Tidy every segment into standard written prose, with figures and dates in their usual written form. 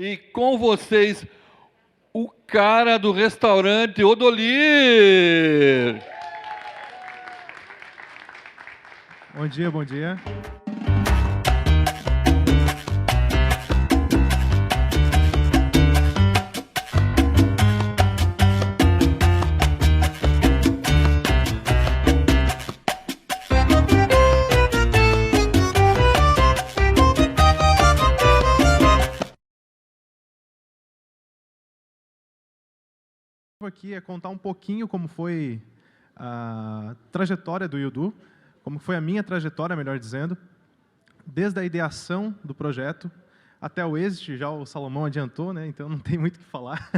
E com vocês, o cara do restaurante Odolir. Bom dia, bom dia. Aqui é contar um pouquinho como foi a trajetória do Yudu, como foi a minha trajetória, melhor dizendo, desde a ideação do projeto até o êxito. Já o Salomão adiantou, né? Então não tem muito o que falar.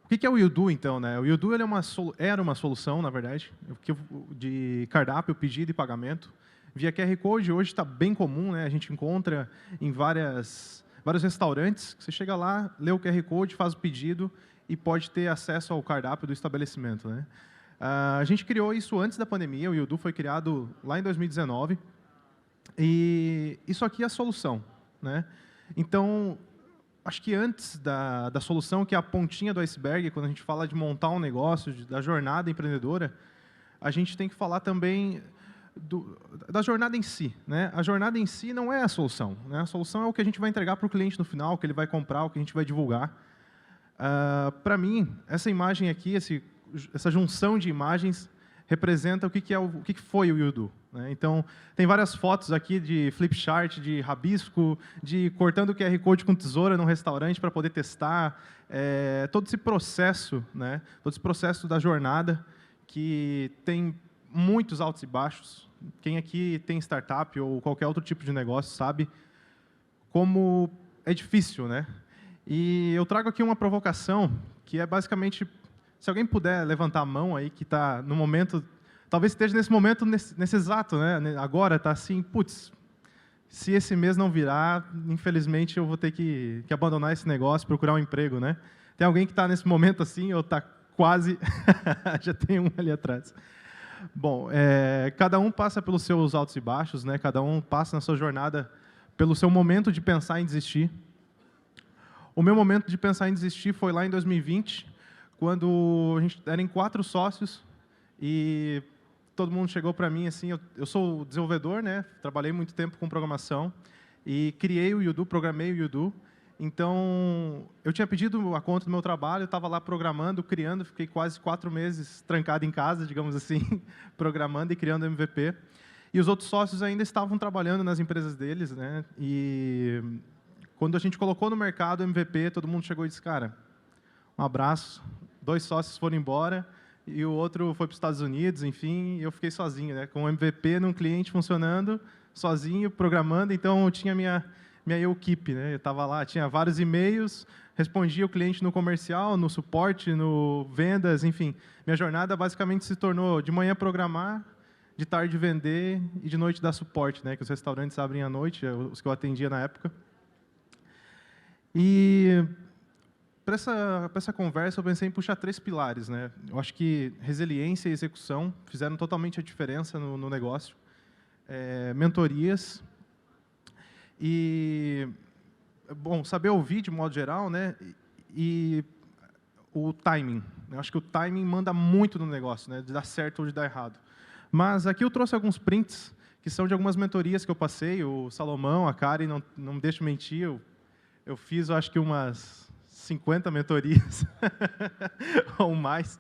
O que é o Yudu, então? Né? O Yudu ele era uma solução, na verdade, de cardápio, pedido e pagamento. Via QR Code, hoje está bem comum, né? A gente encontra em vários restaurantes, que você chega lá, lê o QR Code, faz o pedido e pode ter acesso ao cardápio do estabelecimento. Né? A gente criou isso antes da pandemia, o Yudu foi criado lá em 2019, e isso aqui é a solução. Né? Então, acho que antes da solução, que é a pontinha do iceberg, quando a gente fala de montar um negócio, da jornada empreendedora, a gente tem que falar também da jornada em si. Né? A jornada em si não é a solução. Né? A solução é o que a gente vai entregar para o cliente no final, o que ele vai comprar, o que a gente vai divulgar. Para mim, essa imagem aqui, essa junção de imagens, representa o que foi o Yudu. Né? Então, tem várias fotos aqui de flip chart, de rabisco, de cortando o QR Code com tesoura num restaurante para poder testar. Todo esse processo, né? Todo esse processo da jornada, que tem muitos altos e baixos. Quem aqui tem startup ou qualquer outro tipo de negócio sabe como é difícil, né? E eu trago aqui uma provocação, que é basicamente, se alguém puder levantar a mão aí, que está no momento, talvez esteja nesse momento, nesse exato, né? Agora está assim, putz, se esse mês não virar, infelizmente eu vou ter que abandonar esse negócio, procurar um emprego, né? Tem alguém que está nesse momento assim, ou está quase, já tem um ali atrás. Bom, cada um passa pelos seus altos e baixos, né? Cada um passa na sua jornada pelo seu momento de pensar em desistir. O meu momento de pensar em desistir foi lá em 2020, quando a gente era em 4 sócios e todo mundo chegou para mim assim, eu sou desenvolvedor, né? Trabalhei muito tempo com programação e criei o Yudu, programei o Yudu. Então, eu tinha pedido a conta do meu trabalho, eu estava lá programando, criando, fiquei quase 4 meses trancado em casa, digamos assim, programando e criando MVP. E os outros sócios ainda estavam trabalhando nas empresas deles, né? E quando a gente colocou no mercado o MVP, todo mundo chegou e disse, cara, um abraço, 2 sócios foram embora e o outro foi para os Estados Unidos, enfim, e eu fiquei sozinho, né? Com o MVP num cliente funcionando, sozinho, programando, então eu tinha minha equipe, né? Eu estava lá, tinha vários e-mails, respondia o cliente no comercial, no suporte, no vendas, enfim. Minha jornada basicamente se tornou de manhã programar, de tarde vender e de noite dar suporte, né? Que os restaurantes abrem à noite, os que eu atendia na época. E para essa conversa eu pensei em puxar 3 pilares, né? Eu acho que resiliência e execução fizeram totalmente a diferença no negócio. Mentorias. E, bom, saber ouvir de modo geral, né? E o timing. Eu acho que o timing manda muito no negócio, né? De dar certo ou de dar errado. Mas aqui eu trouxe alguns prints que são de algumas mentorias que eu passei. O Salomão, a Karen, não me deixa mentir, eu fiz, eu acho que umas 50 mentorias ou mais.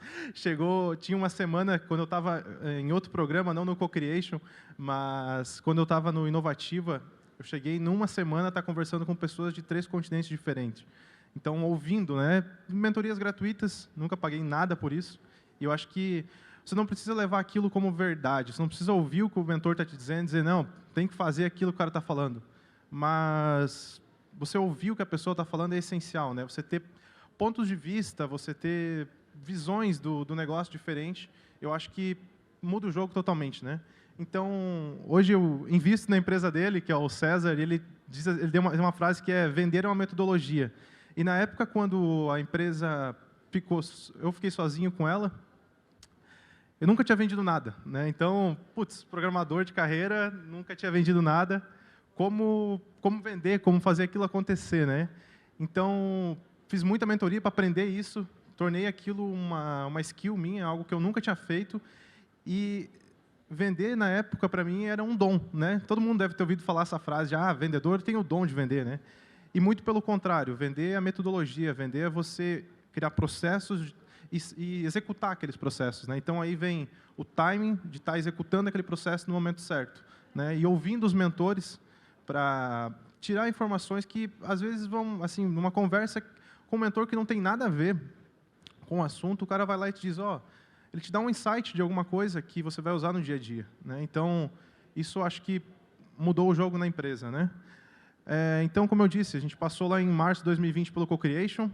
Tinha uma semana, quando eu estava em outro programa, não no Co-Creation, mas quando eu estava no Inovativa, eu cheguei numa semana a estar conversando com pessoas de 3 continentes diferentes. Então, ouvindo, né? Mentorias gratuitas, nunca paguei nada por isso. E eu acho que você não precisa levar aquilo como verdade, você não precisa ouvir o que o mentor está te dizendo e dizer, não, tem que fazer aquilo que o cara está falando. Mas você ouvir o que a pessoa está falando é essencial, né? Você ter pontos de vista, você ter visões do negócio diferente, eu acho que muda o jogo totalmente, né? Então, hoje eu invisto na empresa dele, que é o César, e ele deu uma frase que é vender é uma metodologia. E na época, quando a empresa eu fiquei sozinho com ela, eu nunca tinha vendido nada, né? Então, putz, programador de carreira, nunca tinha vendido nada. como vender, como fazer aquilo acontecer, né? Então, fiz muita mentoria para aprender isso, tornei aquilo uma skill minha, algo que eu nunca tinha feito, e vender, na época, para mim, era um dom, né? Todo mundo deve ter ouvido falar essa frase, vendedor tem o dom de vender, né? E muito pelo contrário, vender é a metodologia, vender é você criar processos e executar aqueles processos, né? Então, aí vem o timing de estar executando aquele processo no momento certo, né? E ouvindo os mentores para tirar informações que, às vezes, vão, assim, numa conversa com um mentor que não tem nada a ver com o assunto, o cara vai lá e te diz, ele te dá um insight de alguma coisa que você vai usar no dia a dia, né? Então, isso acho que mudou o jogo na empresa, né? Então, como eu disse, a gente passou lá em março de 2020 pelo Co-Creation,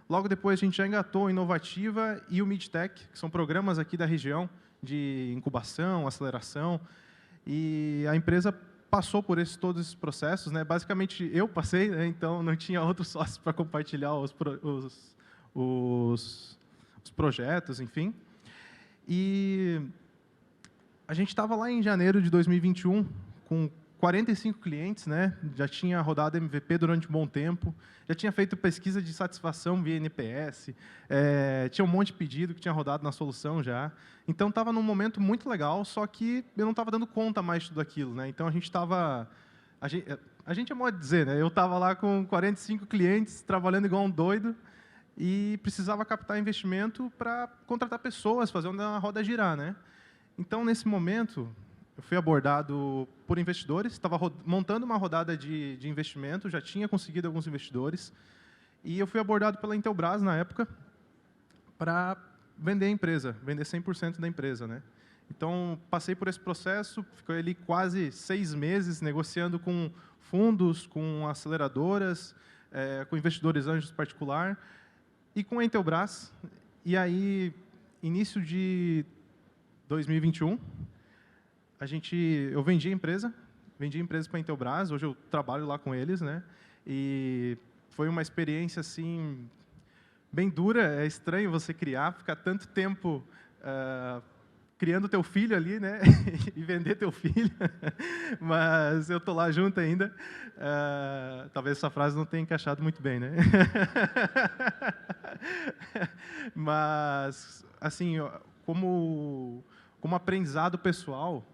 logo depois a gente já engatou a Inovativa e o MidTech, que são programas aqui da região de incubação, aceleração, e a empresa passou por todos esses processos, né? Basicamente, eu passei, né? Então não tinha outros sócios para compartilhar os projetos, enfim. E a gente estava lá em janeiro de 2021 com 45 clientes, né? Já tinha rodado MVP durante um bom tempo, já tinha feito pesquisa de satisfação via NPS, tinha um monte de pedido que tinha rodado na solução já. Então, estava num momento muito legal, só que eu não estava dando conta mais de tudo aquilo, né? Então, a gente estava... A gente é modo de dizer, né? Eu estava lá com 45 clientes, trabalhando igual um doido, e precisava captar investimento para contratar pessoas, fazer uma roda girar, né? Então, nesse momento, eu fui abordado por investidores, estava montando uma rodada de investimento, já tinha conseguido alguns investidores, e eu fui abordado pela Intelbras, na época, para vender a empresa, vender 100% da empresa, né? Então, passei por esse processo, fiquei ali quase 6 meses negociando com fundos, com aceleradoras, com investidores anjos particular, e com a Intelbras. E aí, início de 2021, eu vendi a empresa para a Intelbras, hoje eu trabalho lá com eles, né? E foi uma experiência assim bem dura, é estranho você ficar tanto tempo criando teu filho ali, né? E vender teu filho, mas eu tô lá junto ainda. Talvez essa frase não tenha encaixado muito bem, né? Mas assim, como aprendizado pessoal,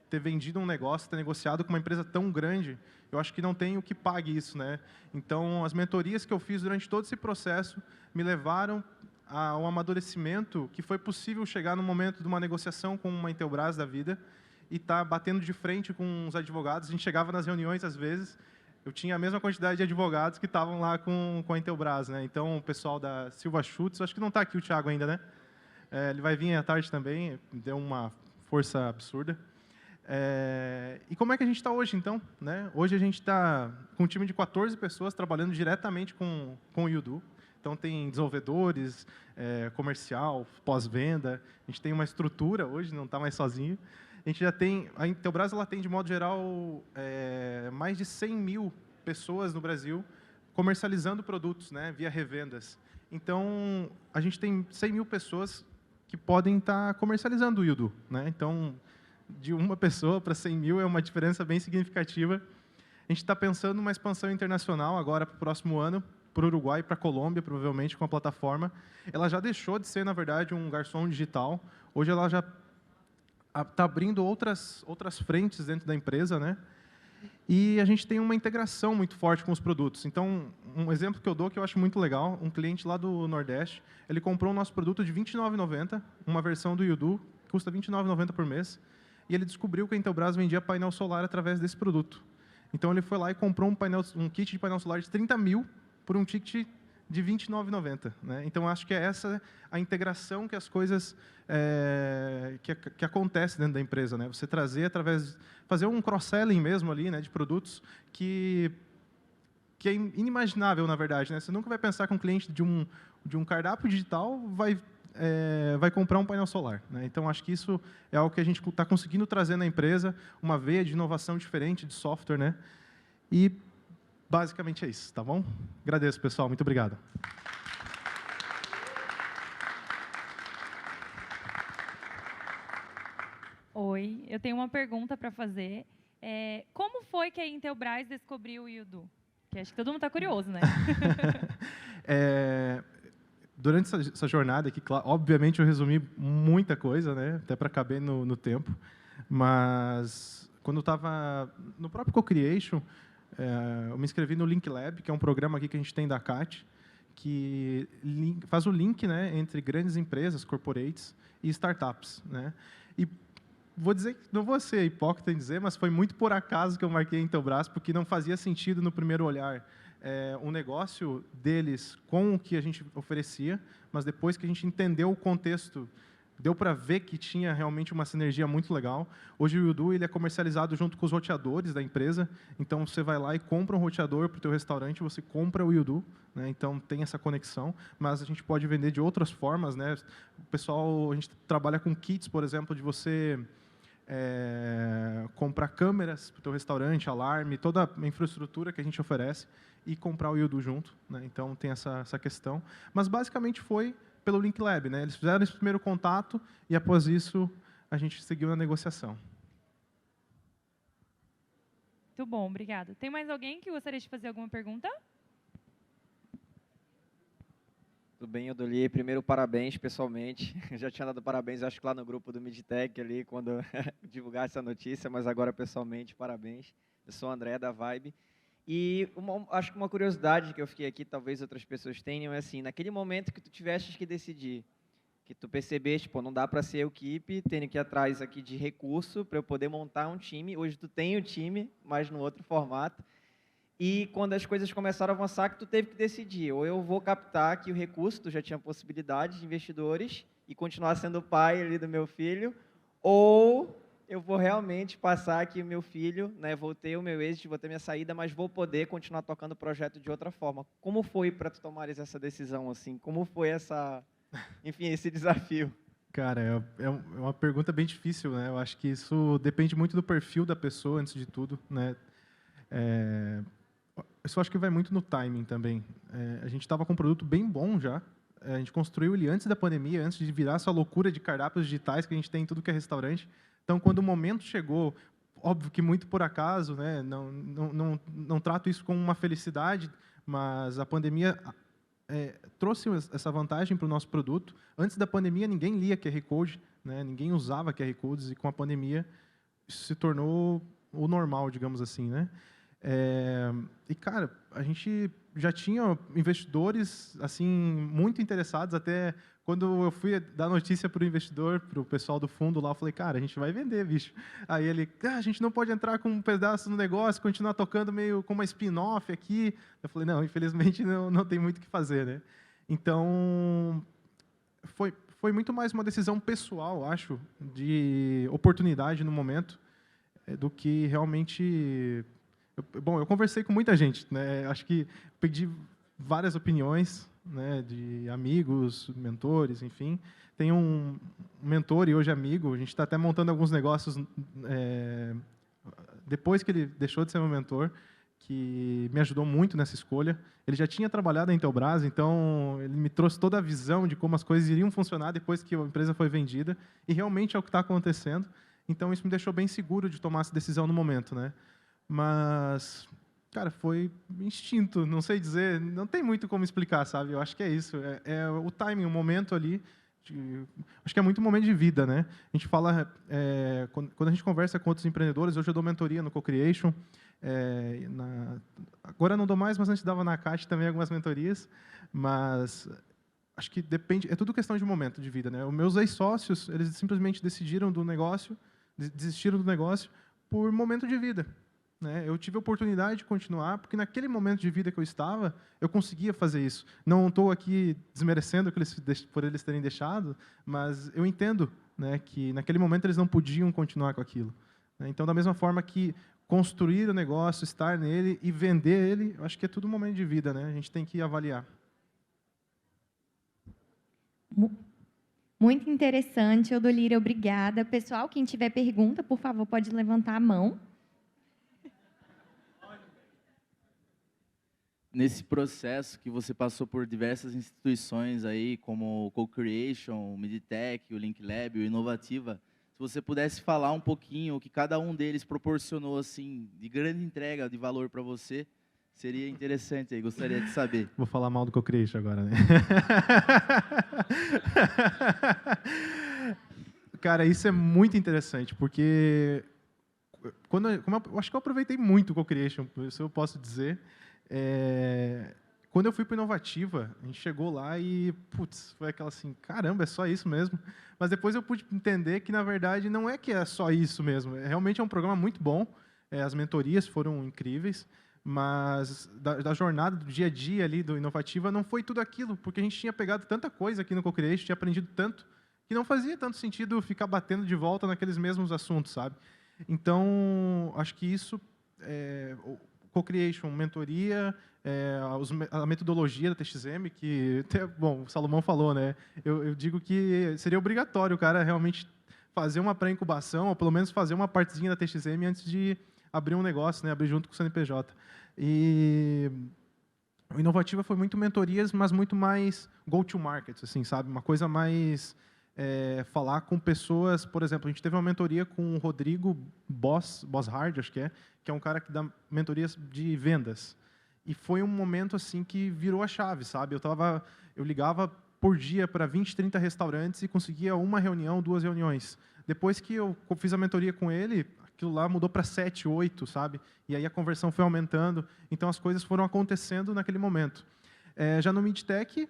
ter vendido um negócio, ter negociado com uma empresa tão grande, eu acho que não tem o que pague isso, né? Então, as mentorias que eu fiz durante todo esse processo me levaram a um amadurecimento que foi possível chegar no momento de uma negociação com uma Intelbras da vida e estar batendo de frente com os advogados. A gente chegava nas reuniões, às vezes, eu tinha a mesma quantidade de advogados que estavam lá com a Intelbras, né? Então, o pessoal da Silva Schutz, acho que não está aqui o Thiago ainda, né? Ele vai vir à tarde também, deu uma força absurda. E como é que a gente está hoje, então? Né? Hoje a gente está com um time de 14 pessoas trabalhando diretamente com o Yudu. Então, tem desenvolvedores, comercial, pós-venda. A gente tem uma estrutura hoje, não está mais sozinho. A gente já tem... A Intelbras ela tem, de modo geral, mais de 100 mil pessoas no Brasil comercializando produtos, né, via revendas. Então, a gente tem 100 mil pessoas que podem estar comercializando o Yudu, né? Então, de uma pessoa para 100 mil é uma diferença bem significativa. A gente está pensando numa expansão internacional agora para o próximo ano, para o Uruguai e para a Colômbia, provavelmente, com a plataforma. Ela já deixou de ser, na verdade, um garçom digital. Hoje ela já está abrindo outras frentes dentro da empresa, né? E a gente tem uma integração muito forte com os produtos. Então, um exemplo que eu dou que eu acho muito legal, um cliente lá do Nordeste, ele comprou o nosso produto de R$ 29,90, uma versão do Yudu, que custa R$ 29,90 por mês, e ele descobriu que a Intelbras vendia painel solar através desse produto. Então, ele foi lá e comprou um kit de painel solar de 30 mil por um ticket de R$ 29,90. Né? Então, acho que é essa a integração que as coisas que acontece dentro da empresa. Né? Você trazer fazer um cross-selling mesmo ali, né, de produtos que é inimaginável, na verdade. Né? Você nunca vai pensar que um cliente de um cardápio digital vai comprar um painel solar. Né? Então, acho que isso é algo que a gente está conseguindo trazer na empresa, uma veia de inovação diferente de software. Né? E, basicamente, é isso. Tá bom? Agradeço, pessoal. Muito obrigado. Oi, eu tenho uma pergunta para fazer. Como foi que a Intelbras descobriu o Yudu? Que acho que todo mundo está curioso, né? Durante essa jornada aqui, obviamente eu resumi muita coisa, né? Até para caber no tempo. Mas quando eu estava no próprio Co-Creation, eu me inscrevi no Link Lab, que é um programa aqui que a gente tem da CAT, que faz o link, né, entre grandes empresas, corporates e startups, né? E vou dizer que não vou ser hipócrita em dizer, mas foi muito por acaso que eu marquei a Intelbras, porque não fazia sentido no primeiro olhar um negócio deles com o que a gente oferecia, mas depois que a gente entendeu o contexto, deu para ver que tinha realmente uma sinergia muito legal. Hoje o Yudu ele é comercializado junto com os roteadores da empresa, então você vai lá e compra um roteador para o teu restaurante, você compra o Yudu, né? Então tem essa conexão, mas a gente pode vender de outras formas, né? O pessoal, a gente trabalha com kits, por exemplo, de você comprar câmeras para o teu restaurante, alarme, toda a infraestrutura que a gente oferece e comprar o Yudu junto, né? Então tem essa questão, mas basicamente foi pelo Link Lab, né? Eles fizeram esse primeiro contato e após isso a gente seguiu na negociação. Muito bom, obrigada. Tem mais alguém que gostaria de fazer alguma pergunta? Tudo bem, Odolir? Primeiro, parabéns pessoalmente. Já tinha dado parabéns, acho que lá no grupo do Midtech ali, quando divulgar essa notícia, mas agora pessoalmente, parabéns. Eu sou o André, da Vibe. E acho que uma curiosidade que eu fiquei aqui, talvez outras pessoas tenham, é assim, naquele momento que tu tivesses que decidir, que tu percebeste, pô, não dá para ser equipe, tenho que ir atrás aqui de recurso para eu poder montar um time. Hoje tu tem o time, mas no outro formato. E quando as coisas começaram a avançar, que tu teve que decidir, ou eu vou captar aqui o recurso, tu já tinha possibilidade de investidores, e continuar sendo o pai ali do meu filho, ou eu vou realmente passar aqui o meu filho, né, vou ter o meu êxito, vou ter minha saída, mas vou poder continuar tocando o projeto de outra forma. Como foi para tu tomares essa decisão, assim? Como foi enfim, esse desafio? Cara, é uma pergunta bem difícil, né? Eu acho que isso depende muito do perfil da pessoa, antes de tudo, né? Eu só acho que vai muito no timing também. A gente estava com um produto bem bom já. A gente construiu ele antes da pandemia, antes de virar essa loucura de cardápios digitais que a gente tem em tudo que é restaurante. Então, quando o momento chegou, óbvio que muito por acaso, né? Não trato isso como uma felicidade, mas a pandemia trouxe essa vantagem para o nosso produto. Antes da pandemia, ninguém lia QR Code, né? Ninguém usava QR Codes, e com a pandemia isso se tornou o normal, digamos assim, né? E, cara, a gente já tinha investidores assim muito interessados. Até quando eu fui dar notícia para o investidor, para o pessoal do fundo lá, eu falei, cara, a gente vai vender, bicho. Aí ele, a gente não pode entrar com um pedaço no negócio, continuar tocando meio com uma spin-off aqui. Eu falei, não, infelizmente não tem muito o que fazer, né? Então, foi muito mais uma decisão pessoal, acho, de oportunidade no momento, do que realmente... Bom, eu conversei com muita gente, né? Acho que pedi várias opiniões, né, de amigos, mentores, enfim. Tenho um mentor e hoje amigo. A gente está até montando alguns negócios depois que ele deixou de ser meu mentor, que me ajudou muito nessa escolha. Ele já tinha trabalhado na Intelbras, então ele me trouxe toda a visão de como as coisas iriam funcionar depois que a empresa foi vendida, e realmente é o que está acontecendo. Então isso me deixou bem seguro de tomar essa decisão no momento, né? Mas, cara, foi instinto, não sei dizer, não tem muito como explicar, sabe? Eu acho que é isso, é o timing, o momento ali. Acho que é muito momento de vida, né? A gente fala, quando a gente conversa com outros empreendedores, hoje eu dou mentoria no Co-Creation, agora não dou mais, mas antes dava na CAT também algumas mentorias, mas acho que depende, é tudo questão de momento de vida, né? Os meus ex-sócios, eles simplesmente desistiram do negócio por momento de vida. Eu tive a oportunidade de continuar, porque naquele momento de vida que eu estava, eu conseguia fazer isso. Não estou aqui desmerecendo por eles terem deixado, mas eu entendo, né, que naquele momento eles não podiam continuar com aquilo. Então, da mesma forma que construir o negócio, estar nele e vender ele, eu acho que é tudo um momento de vida, né? A gente tem que avaliar. Muito interessante, Odolir, obrigada. Pessoal, quem tiver pergunta, por favor, pode levantar a mão. Nesse processo que você passou por diversas instituições aí, como o Co-Creation, o Midtech, o Link Lab, o Inovativa, Se você pudesse falar um pouquinho o que cada um deles proporcionou assim de grande entrega de valor para você, seria interessante aí, gostaria de saber. Vou falar mal do Co-Creation agora, né? Cara, isso é muito interessante, porque eu acho que eu aproveitei muito o Co-Creation, isso eu posso dizer. Quando eu fui para Inovativa, a gente chegou lá e, putz, foi aquela assim, caramba, é só isso mesmo. Mas depois eu pude entender que, na verdade, não é que é só isso mesmo. Realmente é um programa muito bom, as mentorias foram incríveis, mas da jornada, do dia a dia ali do Inovativa, não foi tudo aquilo, porque a gente tinha pegado tanta coisa aqui no Co-Creation, tinha aprendido tanto, que não fazia tanto sentido ficar batendo de volta naqueles mesmos assuntos, sabe? Então, acho que isso, Co-Creation, mentoria, a metodologia da TXM, que, bom, o Salomão falou, né? Eu digo que seria obrigatório o cara realmente fazer uma pré-incubação, ou pelo menos fazer uma partezinha da TXM antes de abrir um negócio, né? Abrir junto com o CNPJ. E o Inovativa foi muito mentorias, mas muito mais go-to-market, assim, sabe? Uma coisa mais falar com pessoas, por exemplo, a gente teve uma mentoria com o Rodrigo Bosshard, acho que é um cara que dá mentorias de vendas. E foi um momento assim que virou a chave, sabe? Eu ligava por dia para 20, 30 restaurantes e conseguia uma reunião, 2 reuniões. Depois que eu fiz a mentoria com ele, aquilo lá mudou para 7, 8, sabe? E aí a conversão foi aumentando. Então as coisas foram acontecendo naquele momento. Já no MidTech,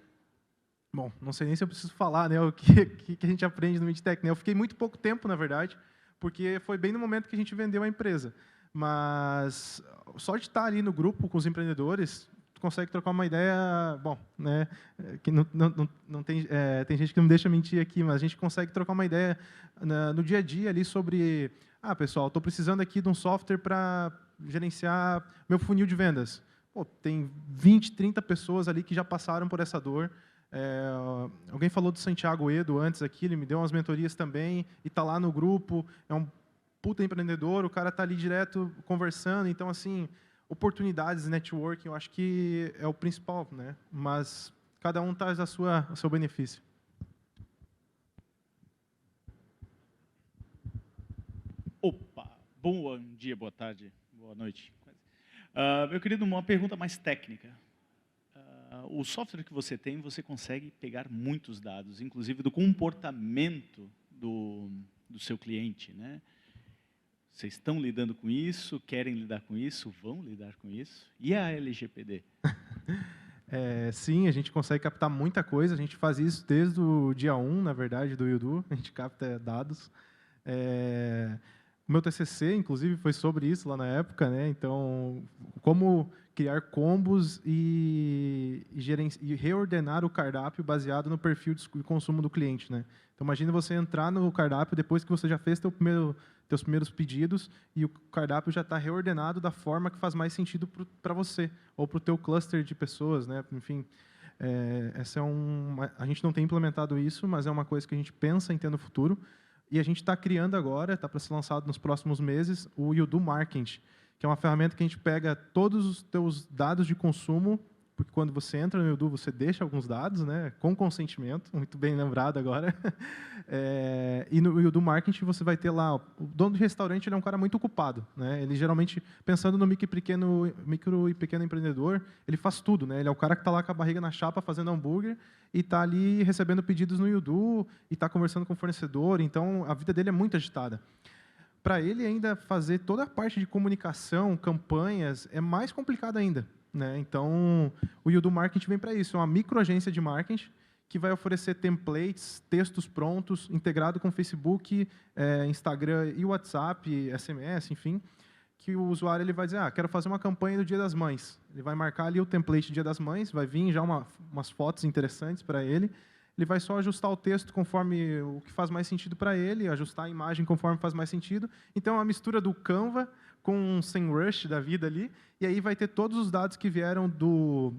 bom, não sei nem se eu preciso falar, né, o que a gente aprende no MidTech, né? Eu fiquei muito pouco tempo, na verdade, porque foi bem no momento que a gente vendeu a empresa. Mas só de estar ali no grupo com os empreendedores, tu consegue trocar uma ideia, bom, né, que não tem, tem gente que não deixa mentir aqui, mas a gente consegue trocar uma ideia no dia a dia ali sobre, pessoal, estou precisando aqui de um software para gerenciar meu funil de vendas. Pô, tem 20, 30 pessoas ali que já passaram por essa dor. Alguém falou do Santiago Edo antes aqui, ele me deu umas mentorias também, e está lá no grupo, é um puta empreendedor, o cara está ali direto conversando, então, assim, oportunidades, networking, eu acho que é o principal, né? Mas cada um traz ao seu benefício. Opa, bom dia, boa tarde, boa noite. Meu querido, uma pergunta mais técnica. O software que você tem, você consegue pegar muitos dados, inclusive do comportamento do seu cliente, né? Vocês estão lidando com isso, querem lidar com isso, vão lidar com isso? E a LGPD? Sim, a gente consegue captar muita coisa, a gente faz isso desde o dia 1, na verdade, do Yudu, a gente capta dados. O meu TCC, inclusive, foi sobre isso lá na época, né? Então, como criar combos e reordenar o cardápio baseado no perfil de consumo do cliente, né? Então, imagina você entrar no cardápio depois que você já fez teus primeiros pedidos e o cardápio já está reordenado da forma que faz mais sentido para você ou para o teu cluster de pessoas, né? Enfim, a gente não tem implementado isso, mas é uma coisa que a gente pensa em ter no futuro. E a gente está criando agora, está para ser lançado nos próximos meses, o Yudu Marketing, que é uma ferramenta que a gente pega todos os teus dados de consumo, porque quando você entra no Yudu, você deixa alguns dados, né, com consentimento, muito bem lembrado agora. E no Yudu Marketing você vai ter lá, o dono do restaurante ele é um cara muito ocupado, né? Ele geralmente, pensando no micro e pequeno empreendedor, ele faz tudo, né? Ele é o cara que está lá com a barriga na chapa fazendo hambúrguer e está ali recebendo pedidos no Yudu e está conversando com o fornecedor, então a vida dele é muito agitada. Para ele ainda fazer toda a parte de comunicação, campanhas, é mais complicado ainda, né? Então, o Yudu Marketing vem para isso, é uma microagência de marketing que vai oferecer templates, textos prontos, integrado com Facebook, Instagram e WhatsApp, SMS, enfim, que o usuário ele vai dizer, quero fazer uma campanha do Dia das Mães. Ele vai marcar ali o template do Dia das Mães, vai vir já umas fotos interessantes para ele, ele vai só ajustar o texto conforme o que faz mais sentido para ele, ajustar a imagem conforme faz mais sentido. Então, é uma mistura do Canva com um SEMrush da vida ali, e aí vai ter todos os dados que vieram do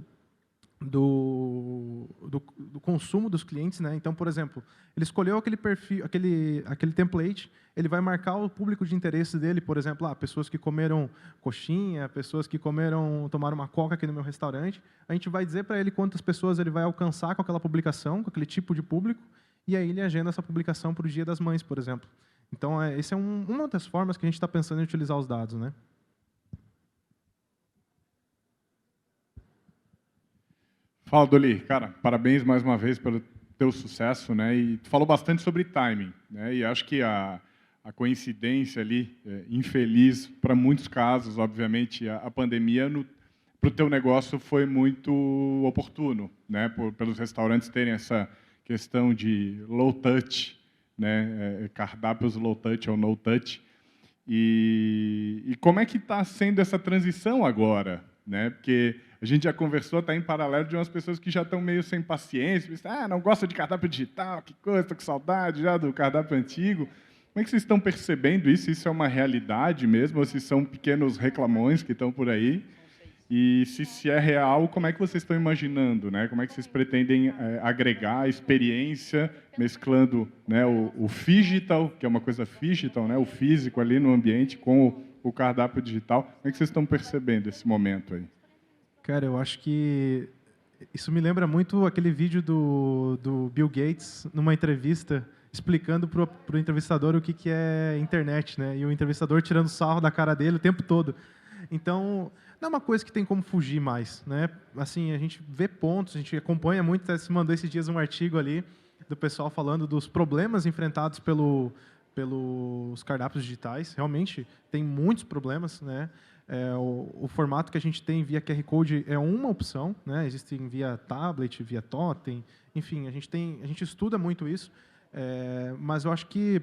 consumo dos clientes, né? Então, por exemplo, ele escolheu aquele perfil, aquele template, ele vai marcar o público de interesse dele, por exemplo, pessoas que comeram coxinha, pessoas que tomaram uma coca aqui no meu restaurante. A gente vai dizer para ele quantas pessoas ele vai alcançar com aquela publicação, com aquele tipo de público, e aí ele agenda essa publicação para o Dia das Mães, por exemplo. Então, essa é uma das formas que a gente está pensando em utilizar os dados, né? Fala, Doli. Cara, parabéns mais uma vez pelo teu sucesso, né? E tu falou bastante sobre timing, né? E acho que a coincidência ali, infeliz para muitos casos, obviamente, a pandemia para o teu negócio foi muito oportuno, né? Pelos restaurantes terem essa questão de low touch, né? Cardápios low touch ou no touch. E como é que está sendo essa transição agora, né? Porque a gente já conversou, está em paralelo de umas pessoas que já estão meio sem paciência, não gosta de cardápio digital, que coisa, estou com saudade já do cardápio antigo. Como é que vocês estão percebendo isso? Isso é uma realidade mesmo, ou se são pequenos reclamões que estão por aí? E se é real, como é que vocês estão imaginando, né? Como é que vocês pretendem agregar a experiência, mesclando, né, o phygital, que é uma coisa phygital, né, o físico ali no ambiente, com o cardápio digital? Como é que vocês estão percebendo esse momento aí? Cara, eu acho que isso me lembra muito aquele vídeo do Bill Gates, numa entrevista, explicando para o entrevistador o que é internet, né? E o entrevistador tirando sarro da cara dele o tempo todo. Então, não é uma coisa que tem como fugir mais, né? Assim, a gente vê pontos, a gente acompanha muito, até se mandou esses dias um artigo ali do pessoal falando dos problemas enfrentados pelos cardápios digitais. Realmente, tem muitos problemas, né? O formato que a gente tem via QR Code é uma opção, né? Existem via tablet, via totem, enfim, a gente estuda muito isso, mas eu acho que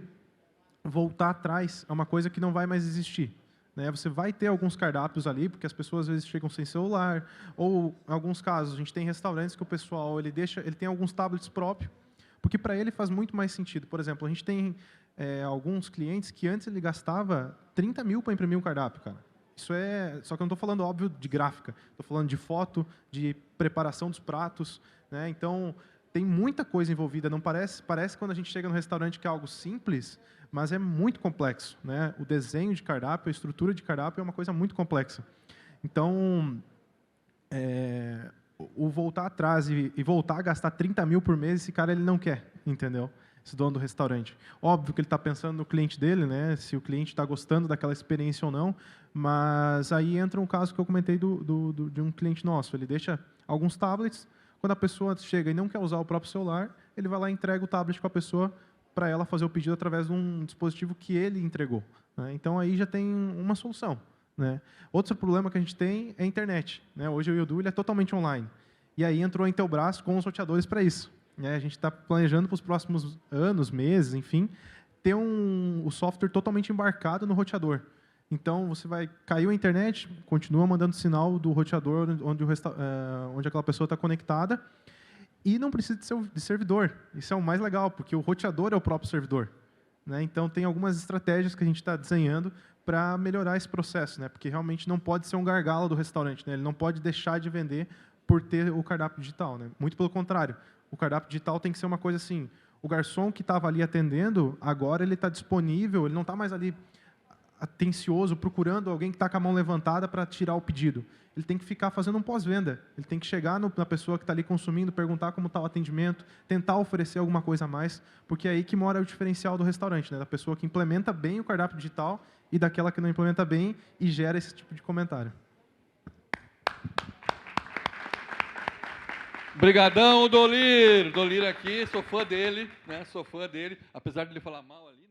voltar atrás é uma coisa que não vai mais existir, né? Você vai ter alguns cardápios ali, porque as pessoas às vezes chegam sem celular, ou em alguns casos a gente tem restaurantes que o pessoal ele tem alguns tablets próprios, porque para ele faz muito mais sentido. Por exemplo, a gente tem alguns clientes que antes ele gastava 30 mil para imprimir um cardápio, cara. Só que eu não estou falando, óbvio, de gráfica. Estou falando de foto, de preparação dos pratos, né? Então, tem muita coisa envolvida. Não parece quando a gente chega no restaurante que é algo simples, mas é muito complexo, né? O desenho de cardápio, a estrutura de cardápio é uma coisa muito complexa. Então, o voltar atrás e voltar a gastar 30 mil por mês, esse cara ele não quer, entendeu? Esse dono do restaurante. Óbvio que ele está pensando no cliente dele, né? Se o cliente está gostando daquela experiência ou não, mas aí entra um caso que eu comentei de um cliente nosso. Ele deixa alguns tablets, quando a pessoa chega e não quer usar o próprio celular, ele vai lá e entrega o tablet para a pessoa para ela fazer o pedido através de um dispositivo que ele entregou, né? Então, aí já tem uma solução, né? Outro problema que a gente tem é a internet, né? Hoje o Yudu ele é totalmente online. E aí entrou a Intelbras com os roteadores para isso. A gente está planejando para os próximos anos, meses, enfim, ter o software totalmente embarcado no roteador. Então, você vai cair a internet, continua mandando sinal do roteador onde aquela pessoa está conectada, e não precisa de servidor. Isso é o mais legal, porque o roteador é o próprio servidor, né? Então, tem algumas estratégias que a gente está desenhando para melhorar esse processo, né? Porque realmente não pode ser um gargalo do restaurante, né? Ele não pode deixar de vender por ter o cardápio digital, né? Muito pelo contrário. O cardápio digital tem que ser uma coisa assim, o garçom que estava ali atendendo, agora ele está disponível, ele não está mais ali atencioso, procurando alguém que está com a mão levantada para tirar o pedido. Ele tem que ficar fazendo um pós-venda. Ele tem que chegar na pessoa que está ali consumindo, perguntar como está o atendimento, tentar oferecer alguma coisa a mais, porque é aí que mora o diferencial do restaurante, né? Da pessoa que implementa bem o cardápio digital e daquela que não implementa bem e gera esse tipo de comentário. Obrigadão, Dolir. Dolir aqui, sou fã dele, né? Sou fã dele, apesar de ele falar mal ali, né?